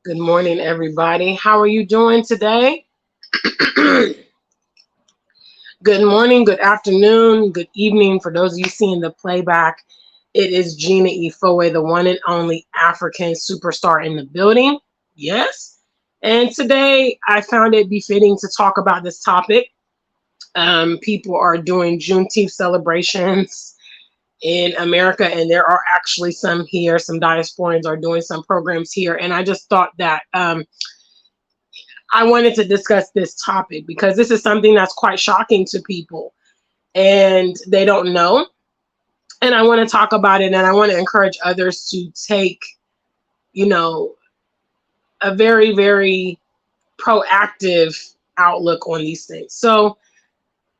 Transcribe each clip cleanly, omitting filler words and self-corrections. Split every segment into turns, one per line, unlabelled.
Good morning, everybody. How are you doing today? Good morning, good afternoon, good evening for those of you seeing the playback. It is Gina Ifoe, the one and only African superstar in the building. Yes. And today I found it befitting to talk about this topic. People are doing Juneteenth celebrations in America, and there are actually some here. Some diasporans are doing some programs here. And I just thought that I wanted to discuss this topic because this is something that's quite shocking to people and they don't know. And I want to talk about it, and I want to encourage others to take, a very, very proactive outlook on these things. So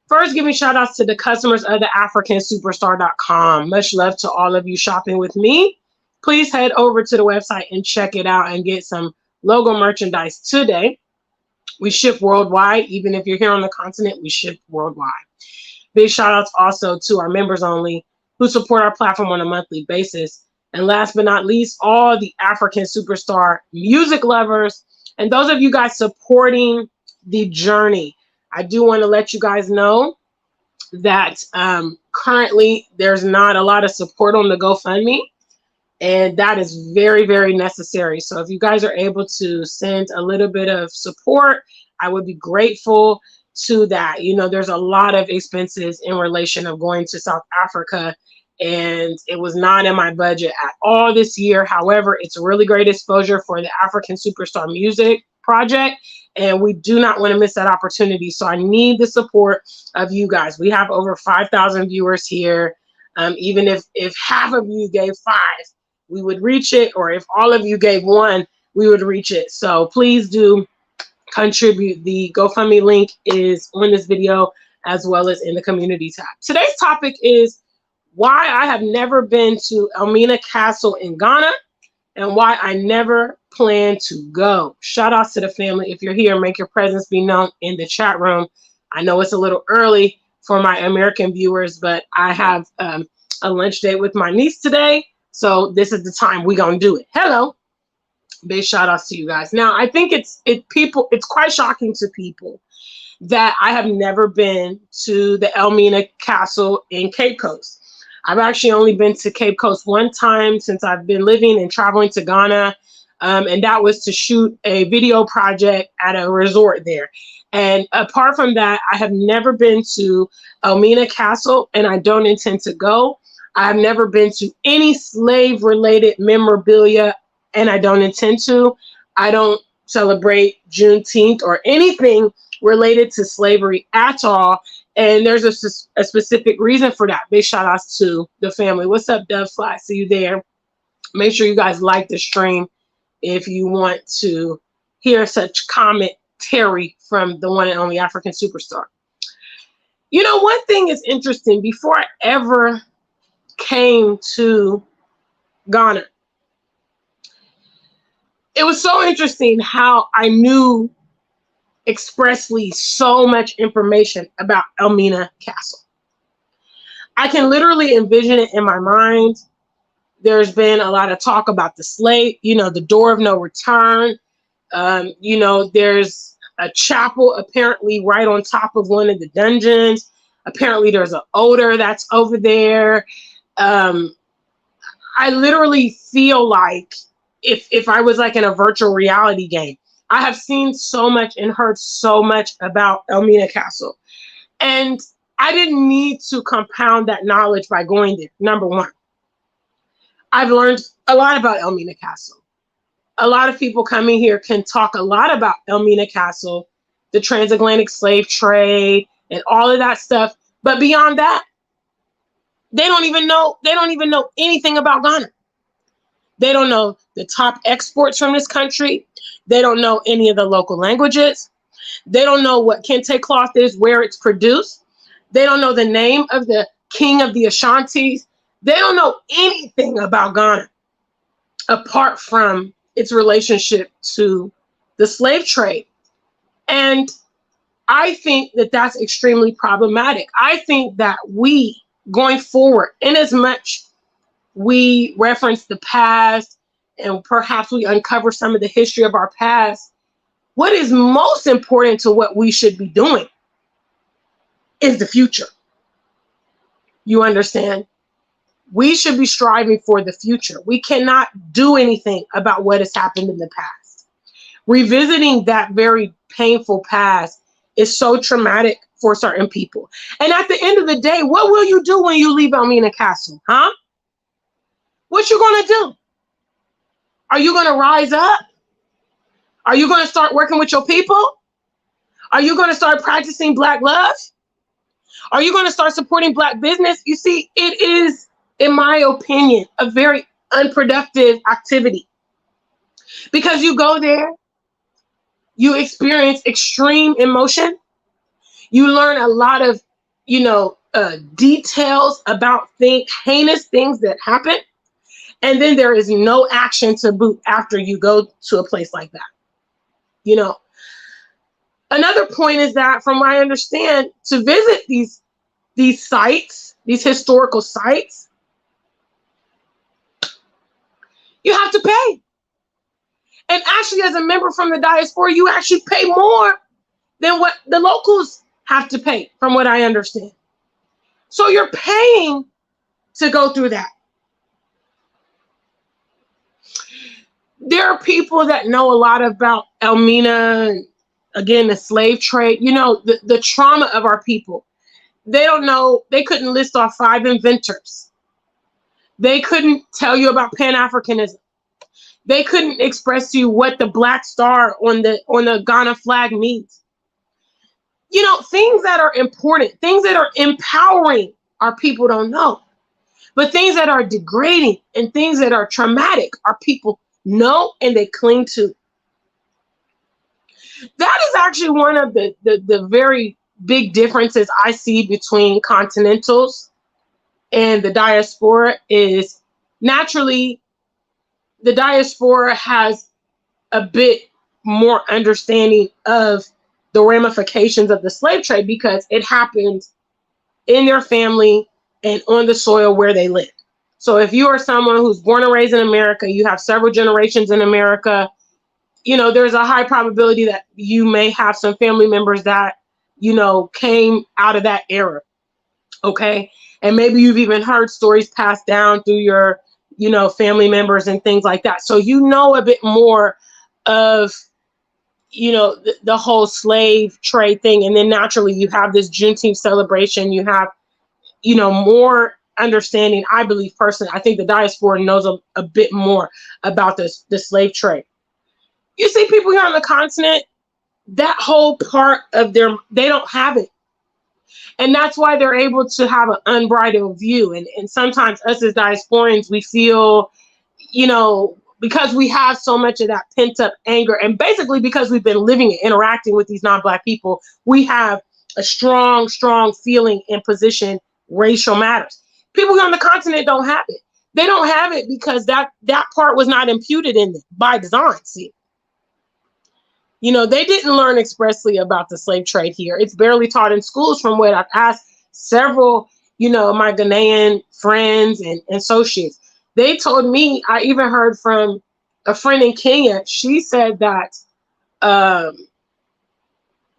first, giving shout outs to the customers of the AfricanSuperstar.com. Much love to all of you shopping with me. Please head over to the website and check it out and get some logo merchandise today. We ship worldwide. Even if you're here on the continent, we ship worldwide. Big shout outs also to our members only who support our platform on a monthly basis. And last but not least, all the African Superstar music lovers and those of you guys supporting the journey. I do want to let you guys know that currently there's not a lot of support on the GoFundMe. And that is very, very necessary. So if you guys are able to send a little bit of support, I would be grateful to that. There's a lot of expenses in relation of going to South Africa, and it was not in my budget at all this year. However, it's a really great exposure for the African Superstar Music Project, and we do not want to miss that opportunity. So I need the support of you guys. We have over 5,000 viewers here. Even if half of you gave 5, we would reach it, or if all of you gave 1, we would reach it. So please do contribute. The GoFundMe link is on this video as well as in the community tab. Today's topic is why I have never been to Elmina Castle in Ghana and why I never plan to go. Shout outs to the family. If you're here, make your presence be known in the chat room. I know it's a little early for my American viewers, but I have a lunch date with my niece today. So this is the time we're going to do it. Hello. Big shout outs to you guys. Now, I think it's quite shocking to people that I have never been to the Elmina Castle in Cape Coast. I've actually only been to Cape Coast one time since I've been living and traveling to Ghana. And that was to shoot a video project at a resort there. And apart from that, I have never been to Elmina Castle, and I don't intend to go. I've never been to any slave-related memorabilia, and I don't intend to. I don't celebrate Juneteenth or anything related to slavery at all, and there's a specific reason for that. Big shout outs to the family. What's up, Dove Fly? See you there. Make sure you guys like the stream if you want to hear such commentary from the one and only African Superstar. One thing is interesting. Before I ever came to Ghana, it was so interesting how I knew expressly so much information about Elmina Castle. I can literally envision it in my mind. There's been a lot of talk about the slave, the door of no return. There's a chapel apparently right on top of one of the dungeons. Apparently there's an odor that's over there. I literally feel like if I was like in a virtual reality game. I have seen so much and heard so much about Elmina Castle. And I didn't need to compound that knowledge by going there. Number one, I've learned a lot about Elmina Castle. A lot of people coming here can talk a lot about Elmina Castle, the transatlantic slave trade, and all of that stuff. But beyond that, they don't even know anything about Ghana. They don't know the top exports from this country. They don't know any of the local languages. They don't know what kente cloth is, where it's produced. They don't know the name of the king of the Ashantis. They don't know anything about Ghana apart from its relationship to the slave trade. And I think that that's extremely problematic. I think that we, going forward, in as much we reference the past and perhaps we uncover some of the history of our past, what is most important to what we should be doing is the future. You understand? We should be striving for the future. We cannot do anything about what has happened in the past. Revisiting that very painful past is so traumatic for certain people. And at the end of the day, what will you do when you leave Elmina Castle? Huh? What you gonna do? Are you gonna rise up? Are you gonna start working with your people? Are you gonna start practicing Black love? Are you gonna start supporting Black business? You see, it is, in my opinion, a very unproductive activity, because you go there, you experience extreme emotion, you learn a lot of, details about heinous things that happen, and then there is no action to boot after you go to a place like that. Another point is that, from what I understand, to visit these sites, these historical sites, you have to pay. And actually, as a member from the diaspora, you actually pay more than what the locals have to pay, from what I understand. So you're paying to go through that. There are people that know a lot about Elmina, again, the slave trade, the trauma of our people. They don't know, they couldn't list off 5 inventors. They couldn't tell you about Pan-Africanism. They couldn't express to you what the Black star on the Ghana flag means. Things that are important, things that are empowering, our people don't know. But things that are degrading and things that are traumatic, our people know and they cling to. That is actually one of the very big differences I see between continentals and the diaspora. Is naturally the diaspora has a bit more understanding of the ramifications of the slave trade, because it happened in their family and on the soil where they live. So if you are someone who's born and raised in America, you have several generations in America, there's a high probability that you may have some family members that, came out of that era. Okay. And maybe you've even heard stories passed down through your, family members and things like that. So a bit more of, the whole slave trade thing. And then naturally you have this Juneteenth celebration. You have, more understanding. I believe personally, I think the diaspora knows a bit more about the slave trade. You see people here on the continent, that whole part of they don't have it. And that's why they're able to have an unbridled view. And sometimes us as diasporans, we feel, because we have so much of that pent up anger, and basically because we've been living and interacting with these non-Black people, we have a strong feeling and position. Racial matters. People on the continent don't have it. They don't have it because that part was not imputed in them by design. See, they didn't learn expressly about the slave trade here. It's barely taught in schools, from what I've asked several, my Ghanaian friends and associates. They told me, I even heard from a friend in Kenya. She said that,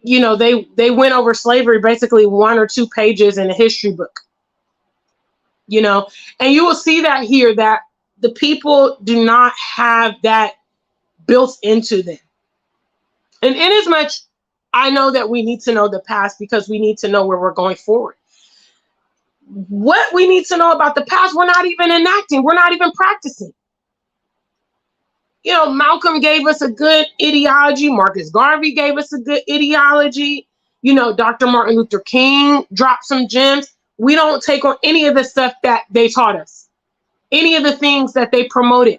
they went over slavery basically 1 or 2 pages in a history book. And you will see that here, that the people do not have that built into them. And inasmuch, I know that we need to know the past because we need to know where we're going forward. What we need to know about the past, we're not even enacting. We're not even practicing. Malcolm gave us a good ideology. Marcus Garvey gave us a good ideology. Dr. Martin Luther King dropped some gems. We don't take on any of the stuff that they taught us. Any of the things that they promoted.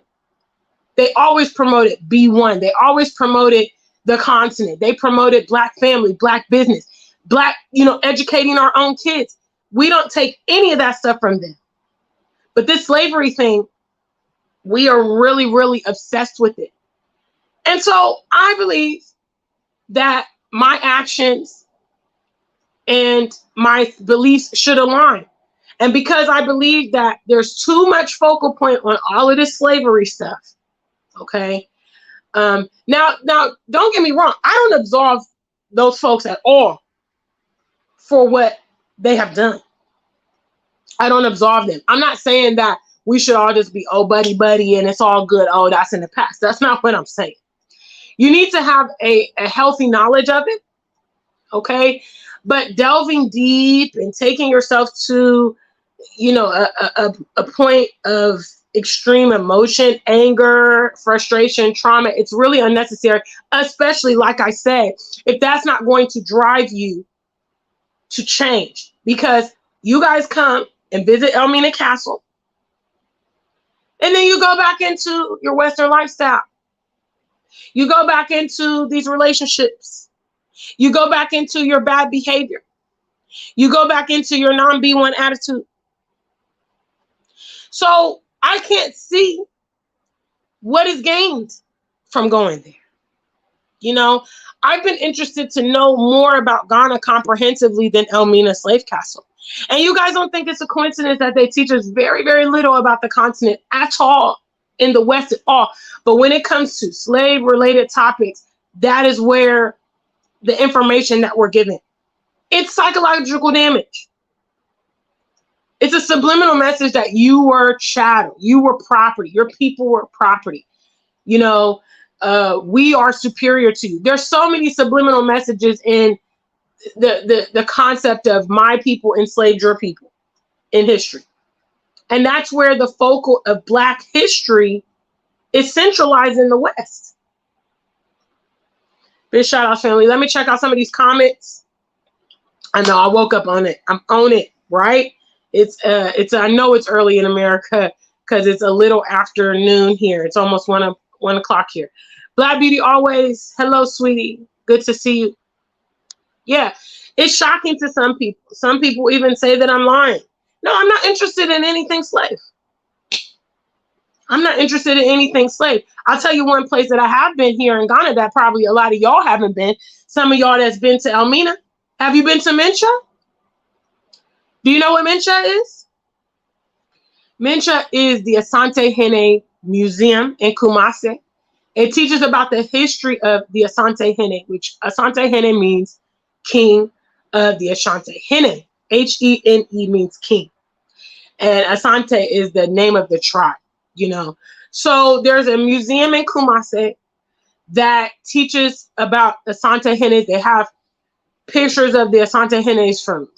They always promoted B1. They always promoted the continent. They promoted Black family, Black business, Black, educating our own kids. We don't take any of that stuff from them. But this slavery thing, we are really, really obsessed with it. And so I believe that my actions and my beliefs should align. And because I believe that there's too much focal point on all of this slavery stuff, Okay. Now, don't get me wrong. I don't absolve those folks at all for what they have done. I don't absolve them. I'm not saying that we should all just be, oh, buddy, buddy, and it's all good. Oh, that's in the past. That's not what I'm saying. You need to have a healthy knowledge of it. Okay. But delving deep and taking yourself to, a point of extreme emotion, anger, frustration, trauma, it's really unnecessary, especially, like I said, if that's not going to drive you to change. Because you guys come and visit Elmina Castle, and then you go back into your Western lifestyle. You go back into these relationships. You go back into your bad behavior. You go back into your non-B1 attitude. So I can't see what is gained from going there. I've been interested to know more about Ghana comprehensively than Elmina Slave Castle. And you guys don't think it's a coincidence that they teach us very, very little about the continent at all in the West at all. But when it comes to slave-related topics, that is where the information that we're given. It's psychological damage. It's a subliminal message that you were chattel, you were property, your people were property. We are superior to you. There's so many subliminal messages in the concept of my people enslaved your people in history. And that's where the focal of Black history is centralized in the West. Big shout out, family. Let me check out some of these comments. I know I woke up on it. I'm on it, right? I know it's early in America because it's a little afternoon here. It's almost 1 o'clock here. Black Beauty always. Hello, sweetie. Good to see you. Yeah, it's shocking to some people. Some people even say that I'm lying. No, I'm not interested in anything slave. I'm not interested in anything slave. I'll tell you one place that I have been here in Ghana that probably a lot of y'all haven't been. Some of y'all that's been to Elmina. Have you been to Mincha? Do you know what Mincha is? Mincha is the Asante Hene Museum in Kumasi. It teaches about the history of the Asante Hene, which Asante Hene means king of the Ashanti. Hene, Hene means king. And Asante is the name of the tribe, So there's a museum in Kumasi that teaches about Asante Hene. They have pictures of the Asante Henes from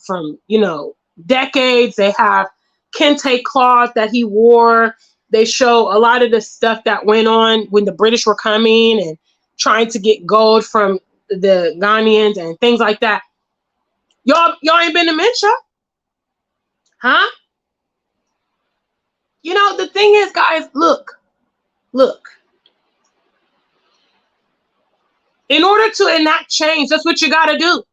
decades. They have kente cloth that he wore. They show a lot of the stuff that went on when the British were coming and trying to get gold from the Ghanaians and things like that. Y'all ain't been to Mincha? Huh? The thing is, guys, look. In order to enact change, that's what you got to do.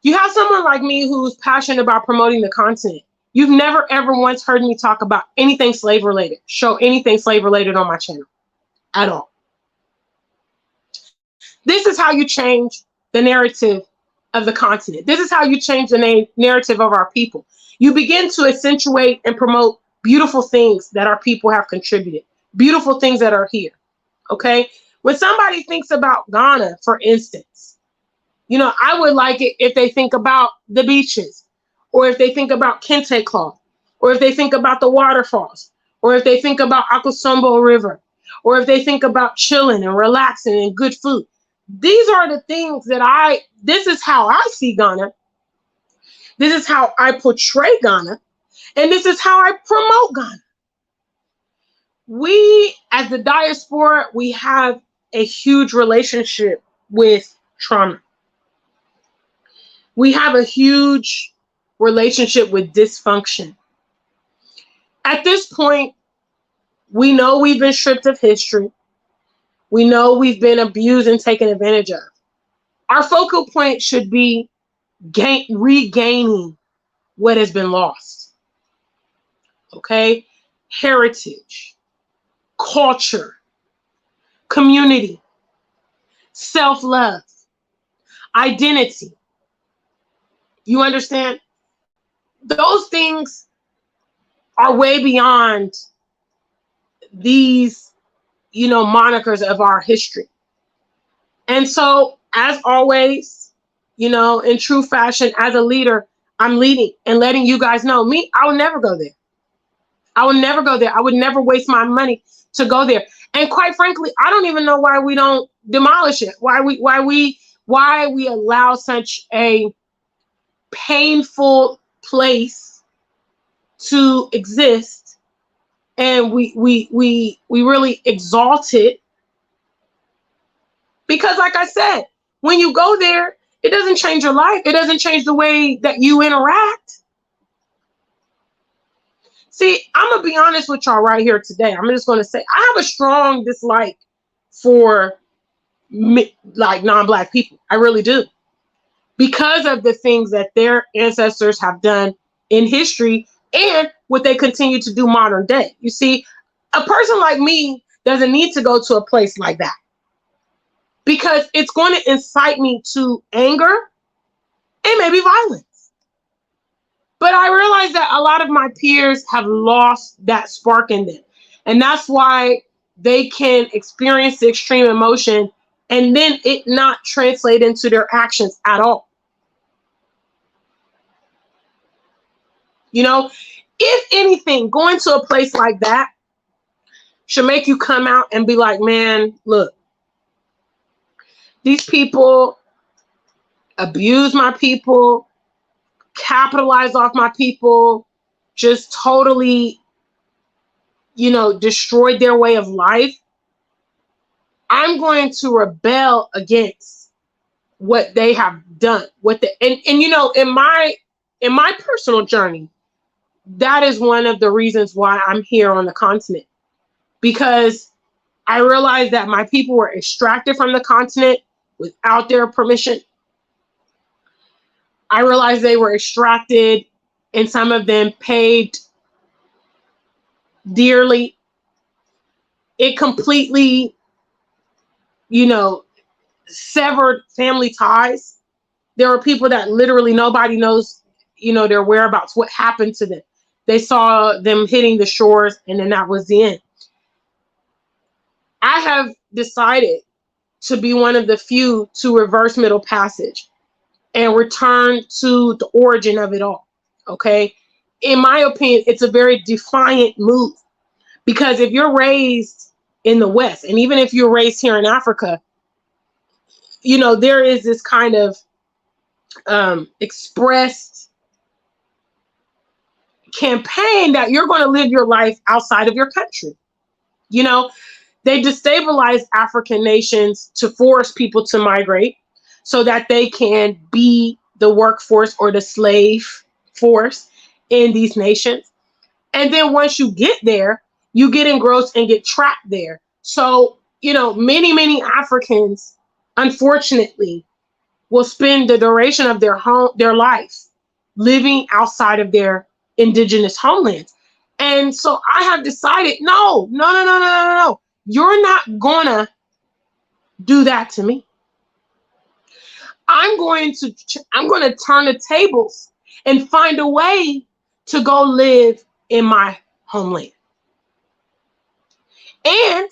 You have someone like me who's passionate about promoting the continent. You've never, ever once heard me talk about anything slave related, show anything slave related on my channel at all. This is how you change the narrative of the continent. This is how you change the narrative of our people. You begin to accentuate and promote beautiful things that our people have contributed, beautiful things that are here. Okay. When somebody thinks about Ghana, for instance, I would like it if they think about the beaches, or if they think about kente cloth, or if they think about the waterfalls, or if they think about Akosombo River, or if they think about chilling and relaxing and good food. These are the things that this is how I see Ghana. This is how I portray Ghana. And this is how I promote Ghana. We, as the diaspora, we have a huge relationship with trauma. We have a huge relationship with dysfunction. At this point, we know we've been stripped of history. We know we've been abused and taken advantage of. Our focal point should be regaining what has been lost. Okay? Heritage, culture, community, self-love, identity. You understand? Those things are way beyond these, monikers of our history. And so, as always, in true fashion, as a leader, I'm leading and letting you guys know, me, I would never go there. I would never go there. I would never waste my money to go there. And quite frankly, I don't even know why we don't demolish it. Why we allow such a painful place to exist, and we really exalt it. Because like I said, when you go there, it doesn't change your life. It doesn't change the way that you interact. See, I'm going to be honest with y'all right here today. I'm just going to say I have a strong dislike for like non-Black people. I really do. Because of the things that their ancestors have done in history and what they continue to do modern day. You see, a person like me doesn't need to go to a place like that, because it's going to incite me to anger and maybe violence. But I realize that a lot of my peers have lost that spark in them. And that's why they can experience the extreme emotion and then it not translate into their actions at all. If anything, going to a place like that should make you come out and be like, man, look, these people abuse my people, capitalize off my people, just totally, destroyed their way of life. I'm going to rebel against what they have done. In my personal journey, that is one of the reasons why I'm here on the continent, because I realized that my people were extracted from the continent without their permission. I realized they were extracted, and some of them paid dearly. It completely, severed family ties. There were people that literally nobody knows, their whereabouts, what happened to them. They saw them hitting the shores, and then that was the end. I have decided to be one of the few to reverse Middle Passage and return to the origin of it all. Okay. In my opinion, it's a very defiant move, because if you're raised in the West, and even if you're raised here in Africa, there is this kind of expressed campaign that you're going to live your life outside of your country. They destabilize African nations to force people to migrate so that they can be the workforce or the slave force in these nations. And then once you get there, you get engrossed and get trapped there. So, many Africans, unfortunately, will spend the duration of their life living outside of their indigenous homelands. And so I have decided, no. You're not gonna do that to me. I'm going to turn the tables and find a way to go live in my homeland. And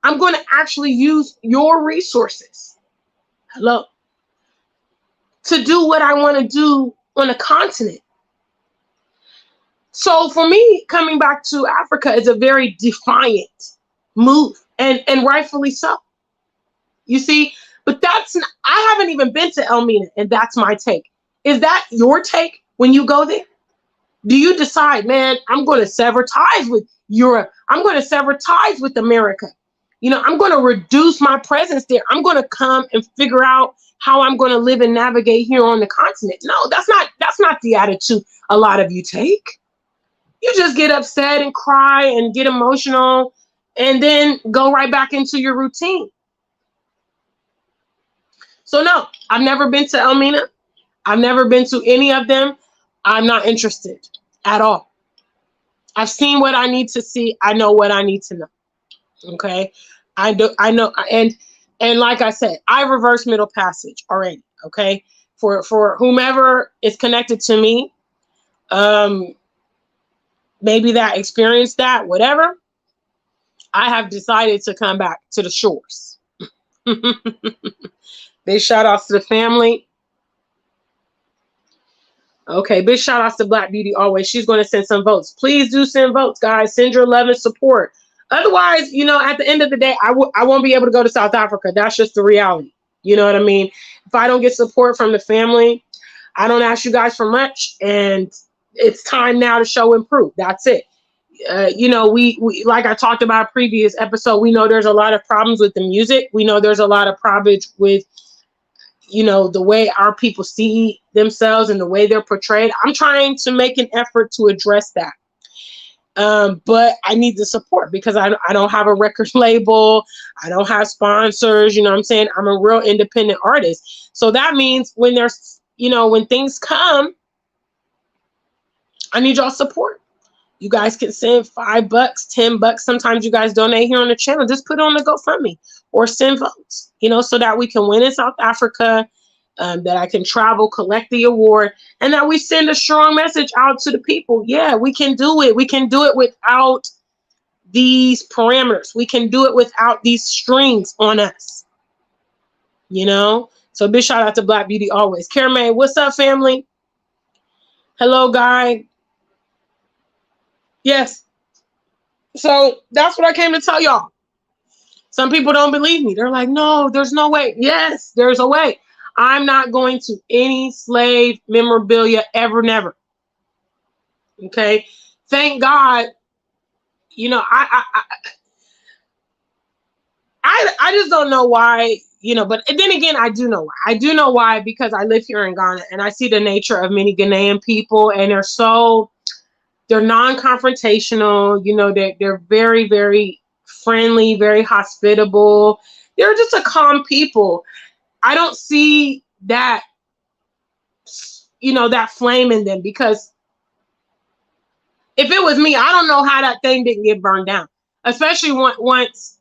I'm going to actually use your resources, to do what I want to do on a continent. So for me, coming back to Africa is a very defiant move, and rightfully so. You see, but I haven't even been to Elmina, and that's my take. Is that your take when you go there? Do you decide, man, I'm going to sever ties with Europe. I'm going to sever ties with America. I'm going to reduce my presence there. I'm going to come and figure out how I'm going to live and navigate here on the continent. No, that's not the attitude a lot of you take. You just get upset and cry and get emotional and then go right back into your routine. So no, I've never been to Elmina. I've never been to any of them. I'm not interested at all. I've seen what I need to see. I know what I need to know. Okay. I know. And like I said, I reversed Middle Passage already. Okay. For whomever is connected to me, maybe that experienced that, whatever. I have decided to come back to the shores. Big shout outs to the family. Okay, big shout outs to Black Beauty always. She's going to send some votes. Please do send votes, guys. Send your love and support. Otherwise, you know, at the end of the day, I won't be able to go to South Africa. That's just the reality. You know what I mean? If I don't get support from the family, I don't ask you guys for much, and it's time now to show and prove. That's it. You know, we like I talked about a previous episode, we know there's a lot of problems with the music. We know there's a lot of problems with, you know, the way our people see themselves and the way they're portrayed. I'm trying to make an effort to address that. But I need the support because I don't have a record label. I don't have sponsors. You know what I'm saying? I'm a real independent artist. So that means when there's, you know, when things come, I need y'all support. You guys can send $5, $10. Sometimes you guys donate here on the channel. Just put it on the GoFundMe or send votes, you know, so that we can win in South Africa, that I can travel, collect the award, and that we send a strong message out to the people. Yeah, we can do it. We can do it without these parameters. We can do it without these strings on us, you know? So big shout out to Black Beauty always. Caramay, what's up, family? Hello, Guy. Yes. So that's what I came to tell y'all. Some people don't believe me. They're like, no, there's no way. Yes, there's a way. I'm not going to any slave memorabilia ever, never. Okay. Thank God. You know, I just don't know why, you know, but then again, I do know why. I do know why, because I live here in Ghana and I see the nature of many Ghanaian people, and they're non-confrontational, you know, they're very, very friendly, very hospitable. They're just a calm people. I don't see that, you know, that flame in them, because if it was me, I don't know how that thing didn't get burned down, especially once,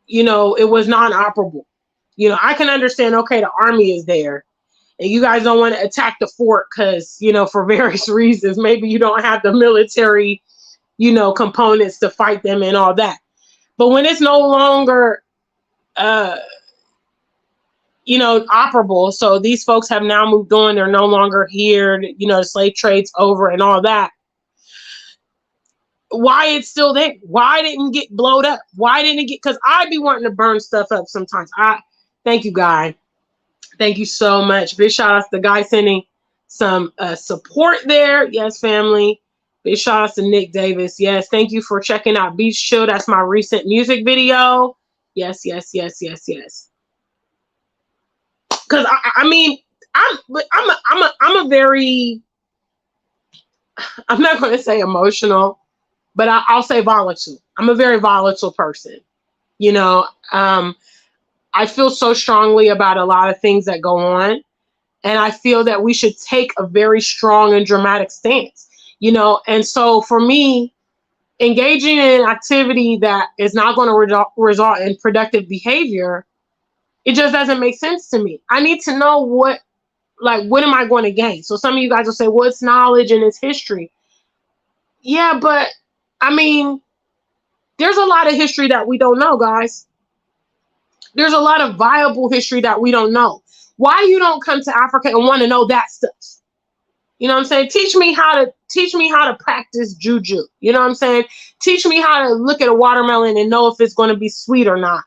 you know, it was non-operable. You know, I can understand, okay, the army is there, and you guys don't want to attack the fort because, you know, for various reasons, maybe you don't have the military, you know, components to fight them and all that. But when it's no longer, you know, operable, so these folks have now moved on, they're no longer here, you know, the slave trade's over and all that. Why it's still there? Why didn't it get blowed up? Why didn't it get, because I'd be wanting to burn stuff up sometimes. Thank you, Guy. Thank you so much. Big shout out to the guy sending some support there. Yes, family. Big shout out to Nick Davis. Yes, thank you for checking out Beach Chill. That's my recent music video. Yes, yes, yes, yes, yes. Because I mean, I'm a very, I'm not going to say emotional, but I'll say volatile. I'm a very volatile person. You know, I feel so strongly about a lot of things that go on, and I feel that we should take a very strong and dramatic stance, you know. And so for me, engaging in an activity that is not going to result in productive behavior, it just doesn't make sense to me. I need to know what am I going to gain? So some of you guys will say, well, it's knowledge and it's history. Yeah, but I mean, there's a lot of history that we don't know, guys. There's a lot of viable history that we don't know. Why you don't come to Africa and want to know that stuff? You know what I'm saying? Teach me how to practice juju. You know what I'm saying? Teach me how to look at a watermelon and know if it's going to be sweet or not.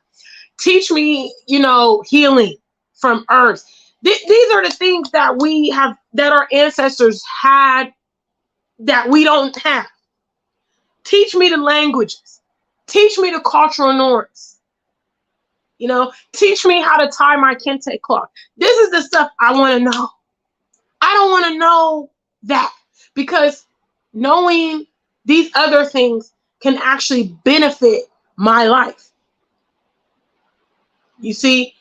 Teach me, you know, healing from earth. These are the things that we have, that our ancestors had, that we don't have. Teach me the languages. Teach me the cultural norms. You know, teach me how to tie my kente cloth. This is the stuff I want to know. I don't want to know that, because knowing these other things can actually benefit my life. You see,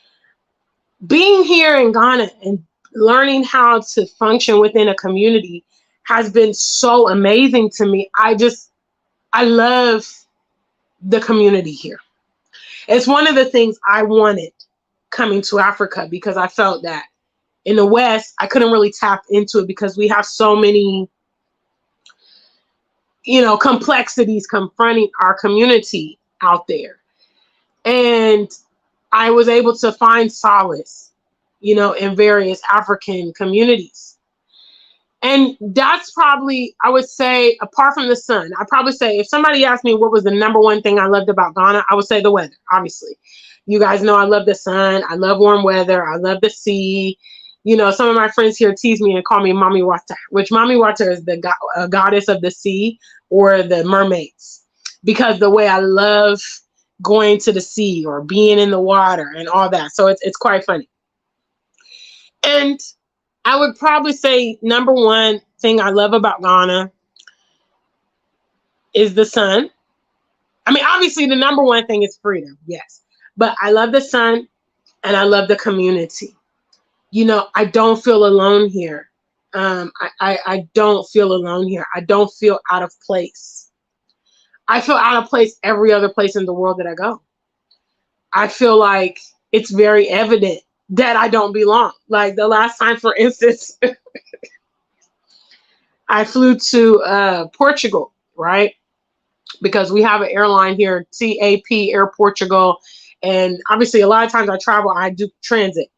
being here in Ghana and learning how to function within a community has been so amazing to me. I love the community here. It's one of the things I wanted coming to Africa, because I felt that in the West, I couldn't really tap into it because we have so many, complexities confronting our community out there. And I was able to find solace, in various African communities. And that's probably, I would say, apart from the sun, I'd probably say if somebody asked me what was the number one thing I loved about Ghana, I would say the weather, obviously. You guys know I love the sun. I love warm weather. I love the sea. Some of my friends here tease me and call me Mami Wata, which Mami Wata is the goddess of the sea or the mermaids, because the way I love going to the sea or being in the water and all that. So it's quite funny. And I would probably say number one thing I love about Ghana is the sun. I mean, obviously the number one thing is freedom, yes. But I love the sun and I love the community. I don't feel alone here. I don't feel alone here. I don't feel out of place. I feel out of place every other place in the world that I go. I feel like it's very evident that I don't belong. Like the last time, for instance, I flew to Portugal, right? Because we have an airline here, TAP Air Portugal. And obviously a lot of times I travel, I do transit.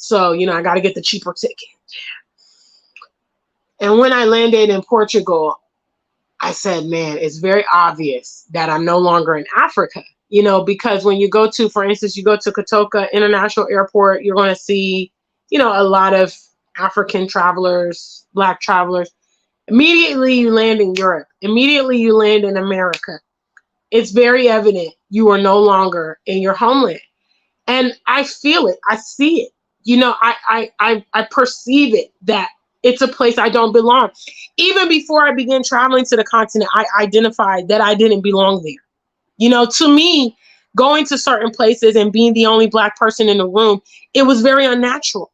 So, I got to get the cheaper ticket. And when I landed in Portugal, I said, man, it's very obvious that I'm no longer in Africa, because when you go to, for instance, you go to Kotoka International Airport, you're going to see, a lot of African travelers, Black travelers. Immediately you land in Europe. Immediately you land in America. It's very evident you are no longer in your homeland. And I feel it. I see it. I perceive it, that it's a place I don't belong. Even before I began traveling to the continent, I identified that I didn't belong there. To me, going to certain places and being the only Black person in the room, it was very unnatural.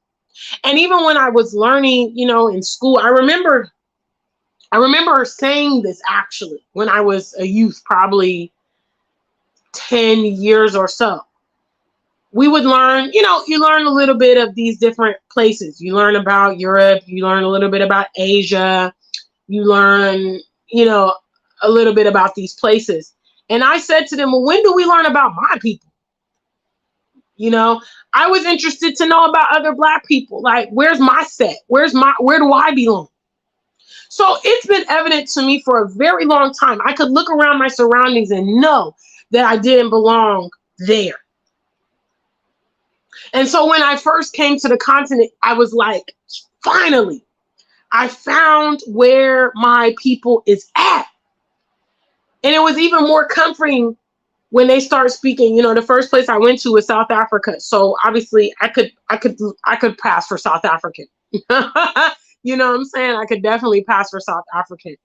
And even when I was learning, in school, I remember saying this actually when I was a youth, probably 10 years or so. We would learn, you learn a little bit of these different places. You learn about Europe, you learn a little bit about Asia, you learn, a little bit about these places. And I said to them, well, when do we learn about my people? I was interested to know about other Black people. Like, where's my set? Where do I belong? So it's been evident to me for a very long time. I could look around my surroundings and know that I didn't belong there. And so when I first came to the continent, I was like, finally, I found where my people is at. And it was even more comforting when they start speaking. The first place I went to was South Africa. So obviously I could pass for South African. You know what I'm saying? I could definitely pass for South African.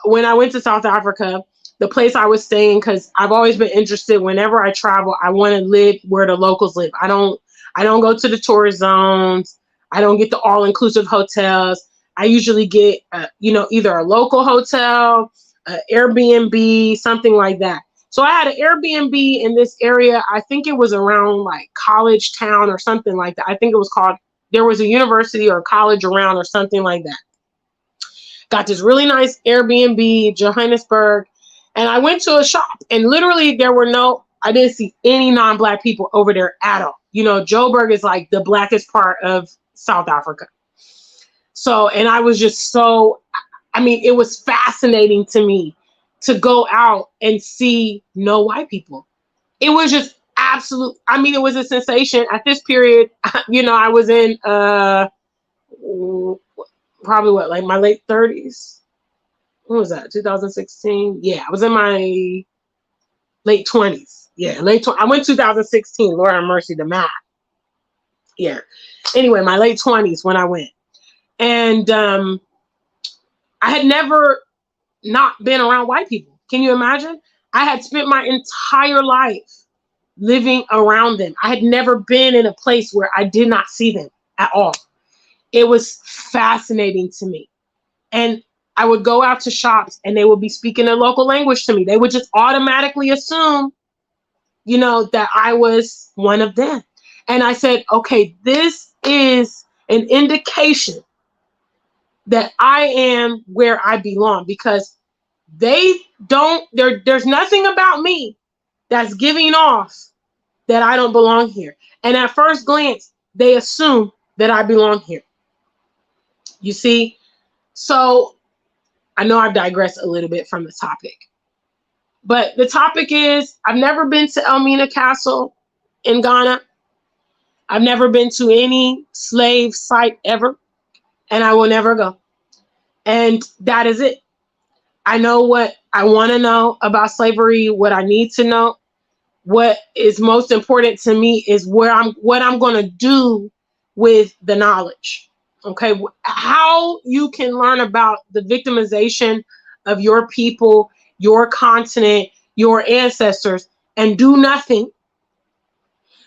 When I went to South Africa, the place I was staying, because I've always been interested, whenever I travel, I want to live where the locals live. I don't go to the tourist zones. I don't get the all-inclusive hotels. I usually get, either a local hotel, Airbnb, something like that. So I had an Airbnb in this area. I think it was around like College Town or something like that. I think it was called, there was a university or college around or something like that. Got this really nice Airbnb, Johannesburg. And I went to a shop and literally I didn't see any non-Black people over there at all. Joburg is like the Blackest part of South Africa. So, and I was just it was fascinating to me to go out and see no white people. It was just absolute. It was a sensation at this period. I was in probably my late 30s. What was that? 2016. Yeah, I was in my late 20s. Yeah, I went 2016. Lord have mercy, the math. Yeah. Anyway, my late 20s when I went. And I had never not been around white people. Can you imagine? I had spent my entire life living around them. I had never been in a place where I did not see them at all. It was fascinating to me. And I would go out to shops and they would be speaking a local language to me. They would just automatically assume, that I was one of them. And I said, okay, this is an indication that I am where I belong, because There's nothing about me that's giving off that I don't belong here. And at first glance, they assume that I belong here. You see? So I know I've digressed a little bit from the topic. But the topic is, I've never been to Elmina Castle in Ghana. I've never been to any slave site ever. And I will never go. And that is it. I know what I want to know about slavery, what I need to know. What is most important to me is what I'm going to do with the knowledge. Okay, how you can learn about the victimization of your people, your continent, your ancestors, and do nothing.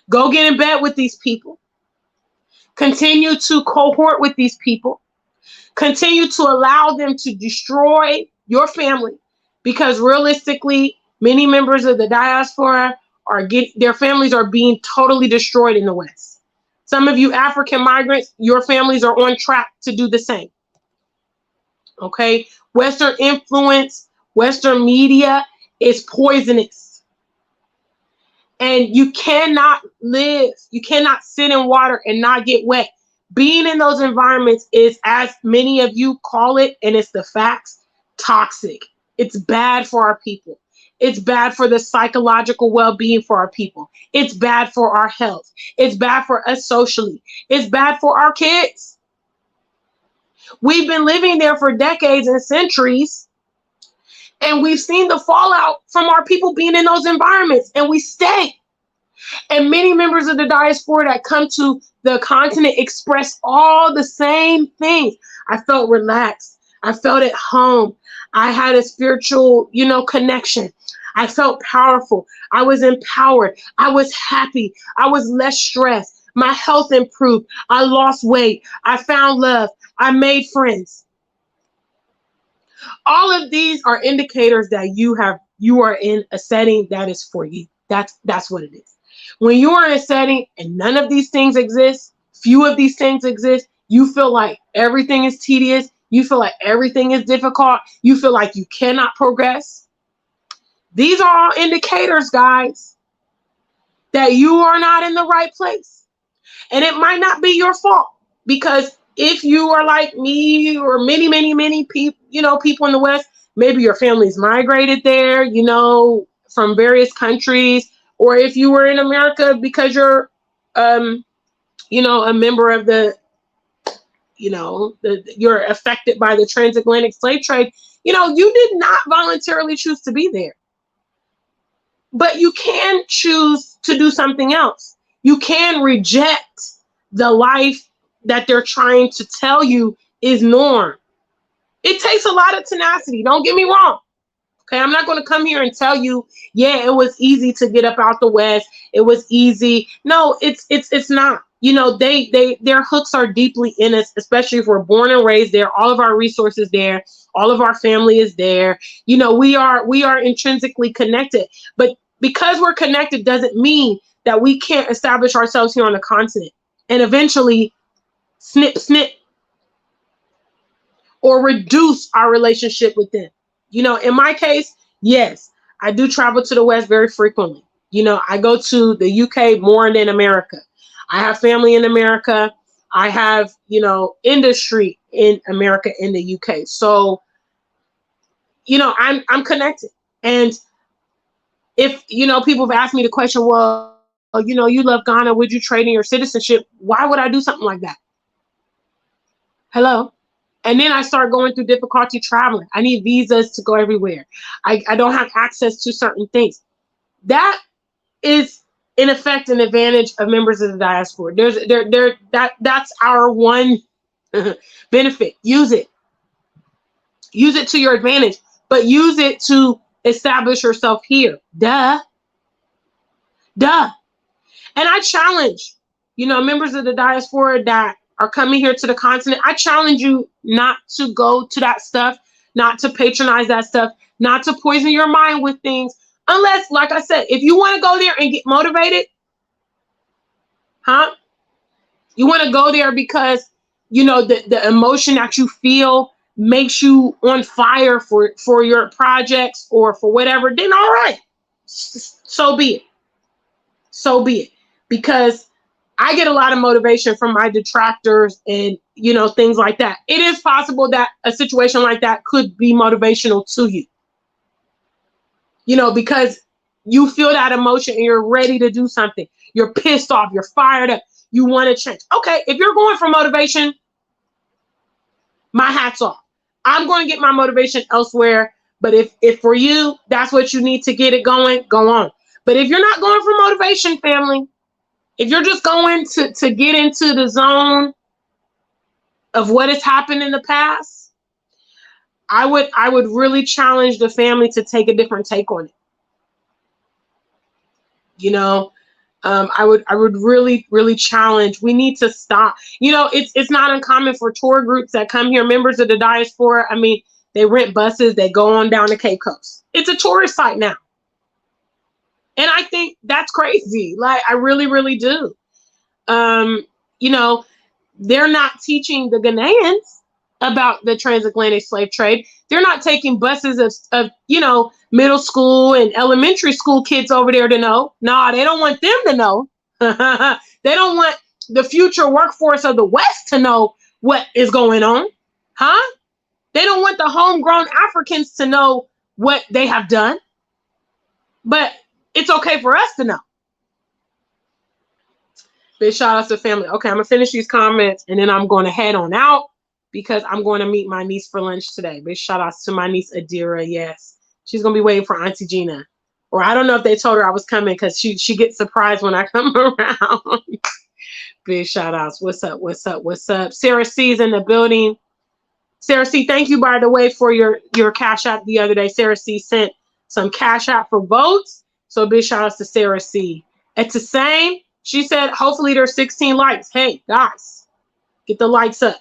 Go get in bed with these people. Continue to cohort with these people. Continue to allow them to destroy your family, because realistically, many members of the diaspora their families are being totally destroyed in the West. Some of you African migrants, your families are on track to do the same. Okay, Western influence, Western media is poisonous. And you cannot live, you cannot sit in water and not get wet. Being in those environments is, as many of you call it, and it's the facts, toxic. It's bad for our people. It's bad for the psychological well-being for our people. It's bad for our health. It's bad for us socially. It's bad for our kids. We've been living there for decades and centuries, and we've seen the fallout from our people being in those environments, and we stay. And many members of the diaspora that come to the continent express all the same things. I felt relaxed. I felt at home. I had a spiritual, connection. I felt powerful. I was empowered. I was happy. I was less stressed. My health improved. I lost weight. I found love. I made friends. All of these are indicators that you are in a setting that is for you. That's what it is. When you are in a setting and none of these things exist, few of these things exist, you feel like everything is tedious. You feel like everything is difficult. You feel like you cannot progress. These are all indicators, guys, that you are not in the right place. And it might not be your fault, because if you are like me or many, many, many people, people in the West, maybe your family's migrated there, from various countries, or if you were in America because you're, a member of you're affected by the transatlantic slave trade. You did not voluntarily choose to be there. But you can choose to do something else. You can reject the life that they're trying to tell you is norm. It takes a lot of tenacity. Don't get me wrong. Okay, I'm not going to come here and tell you, yeah, it was easy to get up out the West. It was easy. No, it's not. Their hooks are deeply in us, especially if we're born and raised there. All of our resources there. All of our family is there. We are intrinsically connected. But because we're connected doesn't mean that we can't establish ourselves here on the continent and eventually snip, or reduce our relationship with them. In my case, yes, I do travel to the West very frequently. I go to the UK more than America. I have family in America. I have, industry in America, in the UK. So, I'm connected. And if, people have asked me the question, well, you love Ghana, would you trade in your citizenship? Why would I do something like that? Hello? And then I start going through difficulty traveling. I need visas to go everywhere. I don't have access to certain things. That is, in effect, an advantage of members of the diaspora. That's our one benefit. Use it. Use it to your advantage, but use it to establish yourself here. Duh. And I challenge, members of the diaspora that are coming here to the continent. I challenge you not to go to that stuff, not to patronize that stuff, not to poison your mind with things. Unless, like I said, if you want to go there and get motivated, you want to go there because, the emotion that you feel, makes you on fire for your projects or for whatever, then all right, so be it. So be it. Because I get a lot of motivation from my detractors and, you know, things like that. It is possible that a situation like that could be motivational to you, you know, because you feel that emotion and you're ready to do something. You're pissed off. You're fired up. You want to change. Okay, if you're going for motivation, my hat's off. I'm going to get my motivation elsewhere. But if for you, that's what you need to get it going, go on. But if you're not going for motivation, family, if you're just going to get into the zone of what has happened in the past, I would really challenge the family to take a different take on it. You know, I would really challenge. We need to stop. You know, it's not uncommon for tour groups that come here, members of the Diaspora. I mean, they rent buses, they go on down the Cape Coast. It's a tourist site now. And I think that's crazy. Like, I really do. You know, they're not teaching the Ghanaians about the transatlantic slave trade. They're not taking buses of you know, middle school and elementary school kids over there to know. Nah, they don't want them to know. They don't want the future workforce of the West to know what is going on. Huh? They don't want the homegrown Africans to know what they have done. But it's okay for us to know. Big shout out to family. Okay, I'm gonna finish these comments and then I'm going to head on out because I'm going to meet my niece for lunch today. Big shout outs to my niece Adira. Yes, she's gonna be waiting for Auntie Gina, or I don't know if they told her I was coming because she gets surprised when I come around. Big shout outs. What's up? What's up? What's up? Sarah C's in the building. Sarah C, thank you by the way for your cash app the other day. Sarah C sent some cash app for votes. So big shout outs to Sarah C. It's the same. She said, hopefully there's 16 likes. Hey, guys, get the likes up.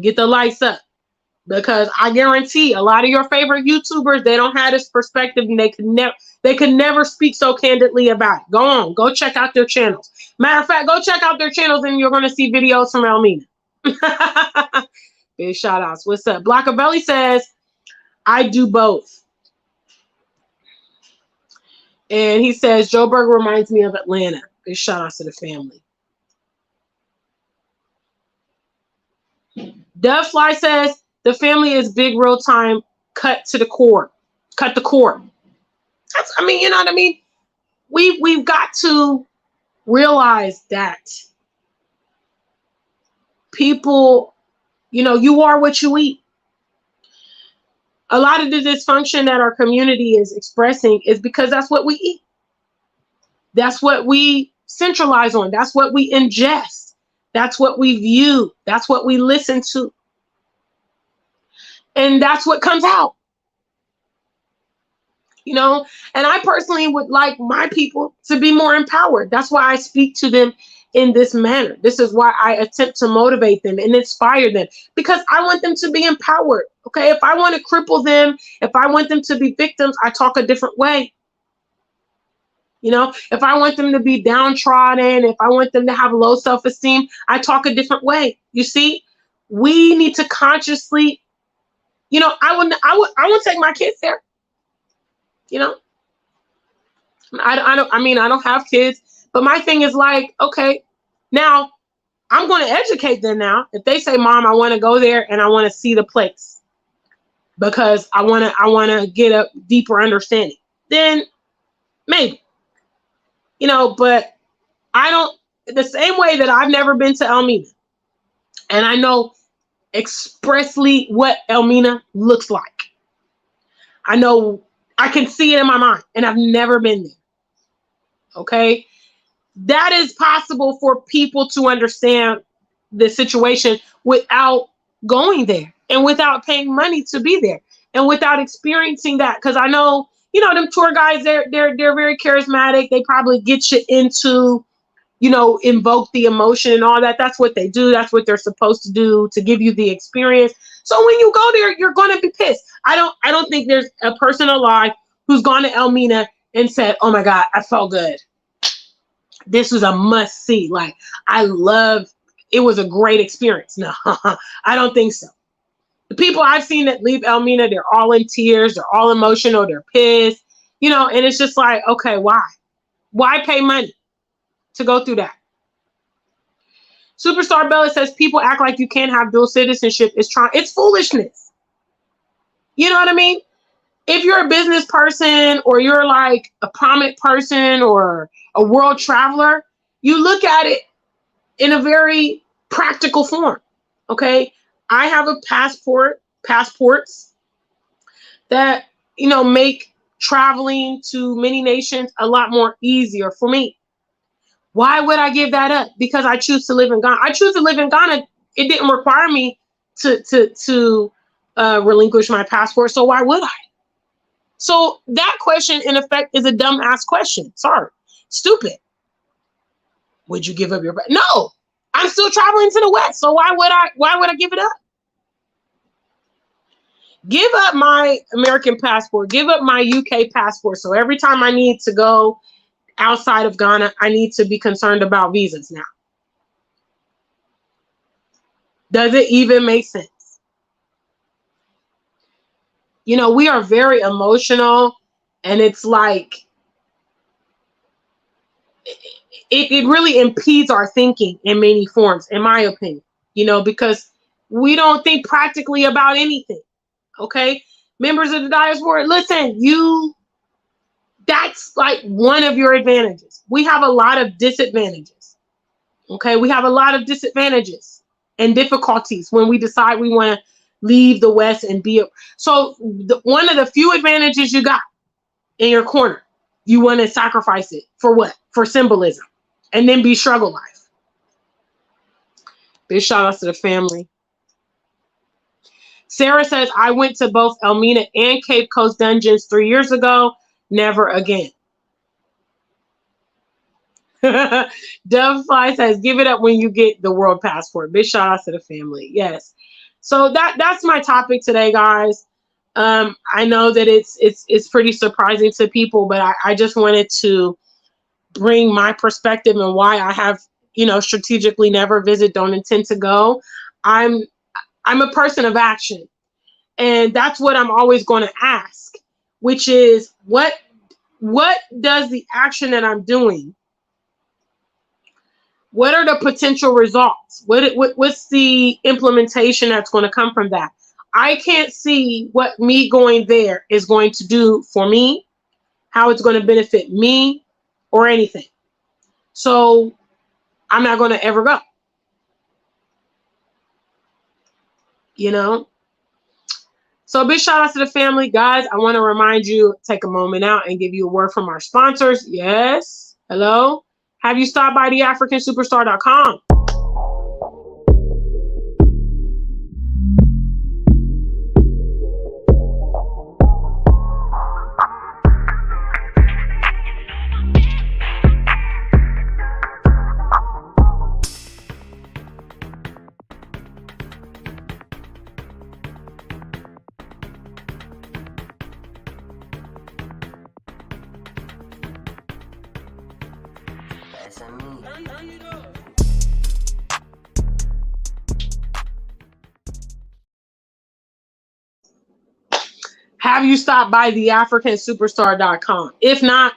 Get the likes up. Because I guarantee a lot of your favorite YouTubers, they don't have this perspective and they could never speak so candidly about it. Go on. Go check out their channels. Matter of fact, go check out their channels and you're going to see videos from Elmina. Big shout outs. What's up? Blackavelli says, I do both. And he says, Joe Berger reminds me of Atlanta. Big shout outs to the family. Dovefly says, the family is big real time, cut to the core. Cut the cord. That's, I mean, you know what I mean? We've got to realize that people, you know, you are what you eat. A lot of the dysfunction that our community is expressing is because that's what we eat. That's what we centralize on. That's what we ingest. That's what we view. That's what we listen to. And that's what comes out. You know, and I personally would like my people to be more empowered. That's why I speak to them in this manner. This is why I attempt to motivate them and inspire them, because I want them to be empowered. Okay, if I want to cripple them, if I want them to be victims, I talk a different way. You know, if I want them to be downtrodden, if I want them to have low self-esteem, I talk a different way. You see, we need to consciously, you know, I would take my kids there. You know, I don't have kids, but my thing is like, okay, now I'm going to educate them now. If they say, Mom, I want to go there and I want to see the place because I want to get a deeper understanding, then maybe, you know, but I don't, the same way that I've never been to Elmina and I know expressly what Elmina looks like. I know, I can see it in my mind and I've never been there. Okay. That is possible for people to understand the situation without going there and without paying money to be there and without experiencing that. Because I know, you know, them tour guides, they're very charismatic. They probably get you into, you know, invoke the emotion and all that. That's what they do. That's what they're supposed to do, to give you the experience. So when you go there, you're going to be pissed. I don't think there's a person alive who's gone to Elmina and said, oh my God, I felt good. This was a must see. Like, it was a great experience. No, I don't think so. The people I've seen that leave Elmina, they're all in tears, they're all emotional, they're pissed, you know, and it's just like, okay, why? Why pay money to go through that? Superstar Bella says people act like you can't have dual citizenship. It's foolishness. You know what I mean? If you're a business person or you're like a prominent person or a world traveler, you look at it in a very practical form. Okay. I have a passports that, you know, make traveling to many nations a lot more easier for me. Why would I give that up? Because I choose to live in Ghana. I choose to live in Ghana. It didn't require me to relinquish my passport. So why would I? So that question, in effect, is a dumb ass question. Sorry, stupid. Would you give up your? No, I'm still traveling to the West. So why would I give it up? Give up my American passport. Give up my UK passport. So every time I need to go outside of Ghana, I need to be concerned about visas now. Does it even make sense? You know, we are very emotional, and it's like it really impedes our thinking in many forms, in my opinion, you know, because we don't think practically about anything. Okay, members of the diaspora, listen, that's like one of your advantages. We have a lot of disadvantages. Okay, we have a lot of disadvantages and difficulties when we decide we want to leave the West and be one of the few advantages you got in your corner, you want to sacrifice it for what? For symbolism, and then be struggle life. Big shout outs to the family. Sarah says, I went to both Elmina and Cape Coast dungeons 3 years ago. Never again. Dovefly says, give it up when you get the world passport. Big shout out to the family. Yes. So that's my topic today, guys. I know that it's pretty surprising to people, but I just wanted to bring my perspective and why I have, you know, strategically never visit, don't intend to go. I'm a person of action, and that's what I'm always going to ask, which is what does the action that I'm doing, what are the potential results? What's the implementation that's going to come from that? I can't see what me going there is going to do for me, how it's going to benefit me or anything. So I'm not going to ever go. You know? So big shout out to the family. Guys, I want to remind you, take a moment out and give you a word from our sponsors. Yes. Hello. Have you stopped by theafricansuperstar.com? Have you stopped by theafricansuperstar.com? If not,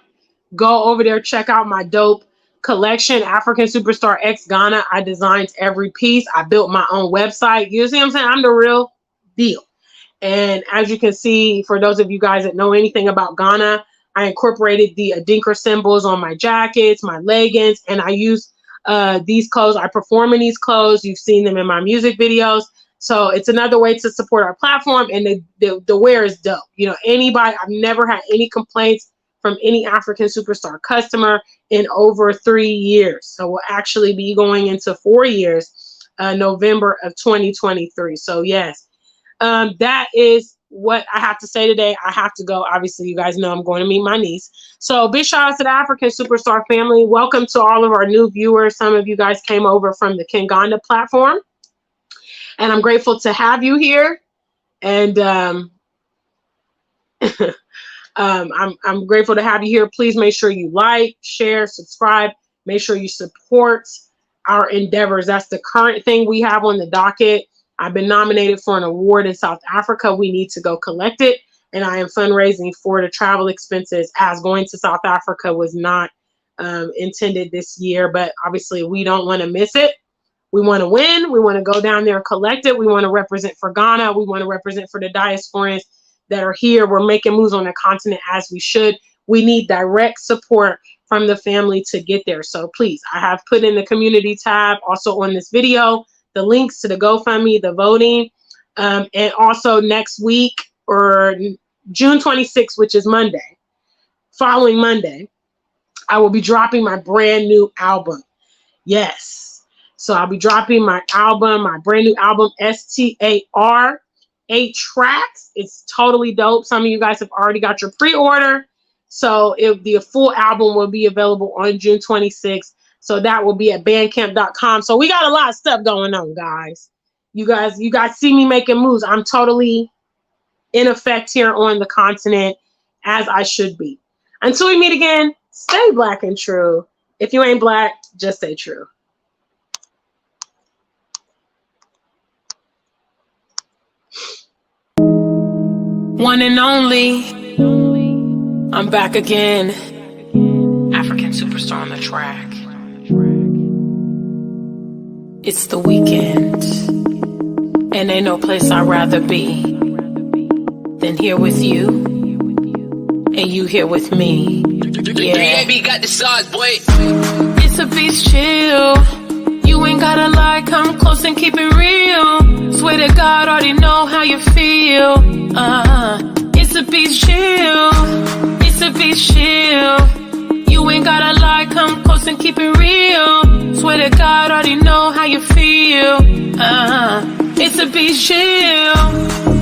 go over there, check out my dope collection, African Superstar X Ghana. I designed every piece. I built my own website. You see what I'm saying? I'm the real deal. And as you can see, for those of you guys that know anything about Ghana, I incorporated the Adinkra symbols on my jackets, my leggings, and I use these clothes. I perform in these clothes. You've seen them in my music videos. So it's another way to support our platform, and the wear is dope. You know, anybody, I've never had any complaints from any African Superstar customer in over 3 years. So we'll actually be going into 4 years, November of 2023. So yes, that is what I have to say today. I have to go. Obviously, you guys know I'm going to meet my niece. So big shout out to the African Superstar family. Welcome to all of our new viewers. Some of you guys came over from the Kinganda platform, and I'm grateful to have you here. And I'm grateful to have you here. Please make sure you like, share, subscribe. Make sure you support our endeavors. That's the current thing we have on the docket. I've been nominated for an award in South Africa. We need to go collect it. And I am fundraising for the travel expenses, as going to South Africa was not intended this year. But obviously, we don't want to miss it. We want to win. We want to go down there and collect it. We want to represent for Ghana. We want to represent for the diasporans that are here. We're making moves on the continent as we should. We need direct support from the family to get there. So please, I have put in the community tab also on this video the links to the GoFundMe, the voting, and also next week, or June 26th, which is Monday, following Monday, I will be dropping my brand new album. Yes. So I'll be dropping my album, my brand new album, STAR, 8 tracks. It's totally dope. Some of you guys have already got your pre-order. So the full album will be available on June 26th. So that will be at bandcamp.com. So we got a lot of stuff going on, guys. You guys see me making moves. I'm totally in effect here on the continent, as I should be. Until we meet again, stay black and true. If you ain't black, just stay true. One and only, I'm back again. African superstar on the track. It's the weekend, and ain't no place I'd rather be than here with you, and you here with me. Yeah. Got the sauce, boy. It's a beach chill. You ain't gotta lie, come close and keep it real. Swear to God, already know how you feel. It's a beach chill. It's a beach chill. You ain't gotta lie, come close and keep it real. Swear to God, already know how you feel. It's a beach chill.